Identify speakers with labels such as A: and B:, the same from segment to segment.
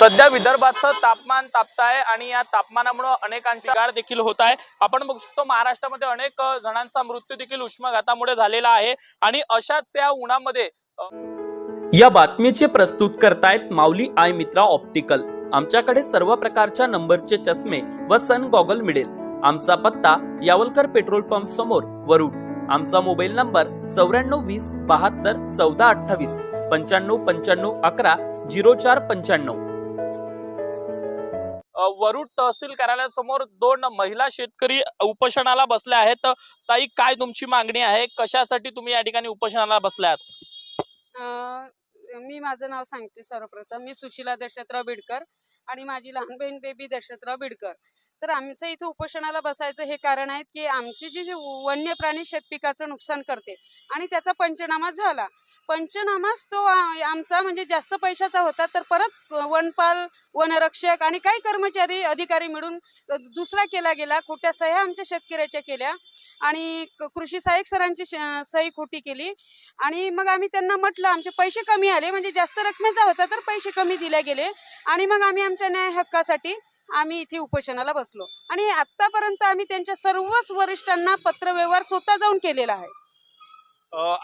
A: सध्या विदर्भाचं तापमान तापताय आणि या तापमानामुळे अनेकांची गाड देखील होत आहे। आपण बघू शकतो महाराष्ट्रामध्ये अनेक जणांचा मृत्यू देखील उष्माघातामुळे झालेला आहे आणि अशाच या उन्हामध्ये
B: या बातमीचे प्रस्तुत करतायत माऊली आय मित्रा ऑप्टिकल। आमच्याकडे सर्व प्रकारच्या नंबरचे चष्मे व सन गॉगल मिळेल। आमचा पत्ता यावलकर पेट्रोल पंप समोर वरुड। आमचा मोबाईल नंबर 9420 72 14 28 95 95 11 0495।
A: वरुड तहसील कार्यालयासमोर दोन महिला शेतकरी उपोषणाला बसल्या आहेत। ताई, काय तुमची मागणी आहे? कशासाठी तुम्ही या ठिकाणी उपोषणाला बसल्या आहात?
C: मी माझं नाव सांगते। सर्वप्रथम मी सुशीला दशरथराव बिडकर आणि माझी लहान बहीण बेबी दशरथराव बिडकर। तर आमचं इथे उपोषणाला बसायचं हे कारण आहे की आमची जी वन्य प्राणी शेतपिकाचं नुकसान करते आणि त्याचा पंचनामा झाला। पंचनामाच तो आमचा म्हणजे जास्त पैशाचा होता, तर परत वनपाल, वनरक्षक आणि काही कर्मचारी अधिकारी मिळून दुसरा केला गेला। खोट्या सह्या आमच्या शेतकऱ्याच्या केल्या आणि कृषी सहाय्यक सरांची सही खोटी केली आणि मग आम्ही त्यांना म्हटलं आमचे पैसे कमी आले, म्हणजे जास्त रकमेचा होता तर पैसे कमी दिले गेले आणि मग आम्ही आमच्या न्याय हक्कासाठी आम्ही इथे उपोषणाला बसलो आणि आतापर्यंत आम्ही त्यांच्या सर्वच वरिष्ठांना पत्रव्यवहार स्वतः जाऊन केलेला आहे।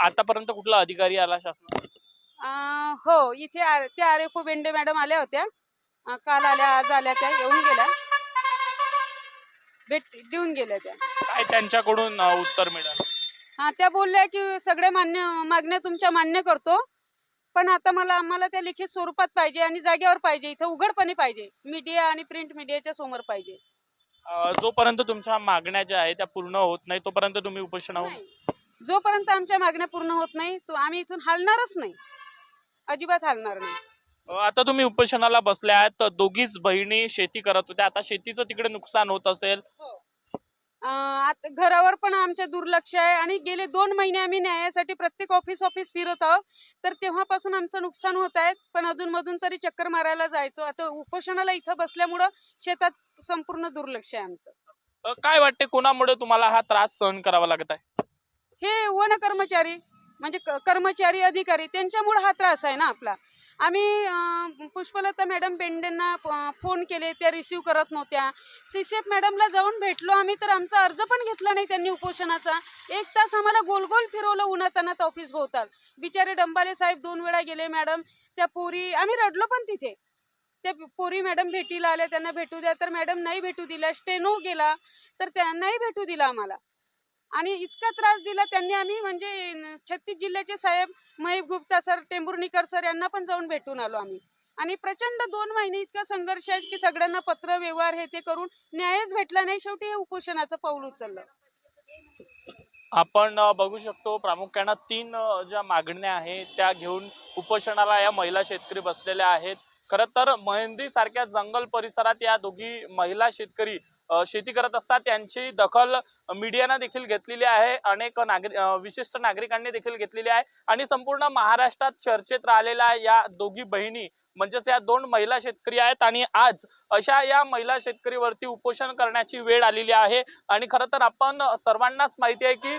A: आतापर्यंत कुठला अधिकारी आला शासनात?
C: हो, इथे त्या आरेफो बेंडे मॅडम आल्या होत्या, काल आल्या, आज आल्या, त्या येऊन गेल्या, भेट देऊन गेल्या त्या।
A: काय त्यांच्याकडून उत्तर मिळालं?
C: त्या बोलल्या की सगळे मागण्या तुमच्या मान्य करतो, पण आता आम्हाला त्या लिखित स्वरूपात पाहिजे आणि जागेवर पाहिजे, इथं उघडपणे पाहिजे, मीडिया आणि प्रिंट मीडियाच्या समोर पाहिजे।
A: जोपर्यंत तुमच्या मागण्या ज्या आहेत त्या पूर्ण होत नाही तोपर्यंत तुम्ही उपोषणावर?
C: जोपर्यंत आमच्या मागण्या पूर्ण होत नाही तो आम्ही इथून हलणारच नाही, अजिबात हलणार नाही।
A: आता तुम्ही उपोषणाला बसल्या आहात, दोघीच बहिणी शेती करत होत्या, आता शेतीचं तिकडे नुकसान होत असेल?
C: आता घरावर पण आमच्या दुर्लक्ष आहे आणि गेले 2 महिने आम्ही न्यायासाठी प्रत्येक ऑफिस फिरत आहोत, तर तेव्हापासून आमचं नुकसान होत आहे, पण अधूनमधून तरी चक्कर मारायला जायचो। आता उपोषणाला इथं बसल्यामुळं शेतात संपूर्ण दुर्लक्ष आहे आमचं।
A: काय वाटते, कोणामुळे तुम्हाला हा त्रास सहन करावा लागत आहे?
C: हे वन कर्मचारी म्हणजे कर्मचारी अधिकारी त्यांच्यामुळे हा त्रास आहे ना आपला। आम्ही पुष्पलता मॅडम बेंडेंना फोन केले, त्या रिसीव्ह करत नव्हत्या। CCF मॅडमला जाऊन भेटलो आम्ही, तर आमचा अर्ज पण घेतला नाही त्यांनी उपोषणाचा। 1 तास आम्हाला गोल गोल फिरवलं उन्हातानात ऑफिस भोवताल। बिचारे डंबाले साहेब 2 वेळा गेले। मॅडम त्या पोरी, आम्ही रडलो पण तिथे, त्या पोरी मॅडम भेटीला आल्या, त्यांना भेटू द्या, तर मॅडम नाही भेटू दिला। स्टेनो गेला तर त्यांनाही भेटू दिला आम्हाला आणि इतका त्रास दिला त्यांनी। आम्ही म्हणजे 36 जिल्ह्याचे साहेब महेश गुप्ता सर, टेंभुर्णीकर सर यांना पण जाऊन भेटून आलो आम्ही आणि प्रचंड 2 महिने इतका संघर्ष आहे की सगळ्यांना पत्र व्यवहार हे ते करून न्यायच भेटला नाही। शेवटी हे उपोषणाचं पाऊल उचललं।
A: आपण बघू शकतो प्रामुख्याने 3 ज्या मागण्या आहेत त्या घेऊन उपोषणाला या महिला शेतकरी बसलेल्या आहेत। खरं तर मेहंदी सारख्या जंगल परिसरात या दोघी महिला शेतकरी शेती करत असतात, त्यांची दखल मीडियाने देखील घेतलेली आहे, अनेक विशिष्ट नागरिकांनी देखील घेतलेली आहे आणि संपूर्ण महाराष्ट्रात चर्चेत राहिलेल्या या दोघी बहिणी म्हणजेच या 2 महिला शेतकरी आहेत आणि आज अशा या महिला शेतकरीवरती उपोषण करण्याची वेळ आलेली आहे। आणि खरं तर आपण सर्वांनाच माहिती आहे की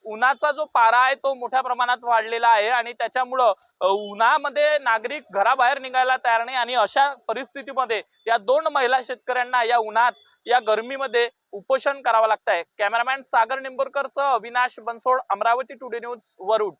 A: उन्हाचा जो पारा आहे तो मोठ्या प्रमाणात वाढलेला आहे आणि त्याच्यामुळं उन्हामध्ये नागरिक घराबाहेर निघायला तयार नाही आणि अशा परिस्थितीमध्ये या 2 महिला शेतकऱ्यांना या उन्हात, या गर्मीमध्ये उपोषण करावं लागतंय। कॅमेरामॅन सागर निंबोरकर सह अविनाश बनसोड, अमरावती टुडे न्यूज, वरुड।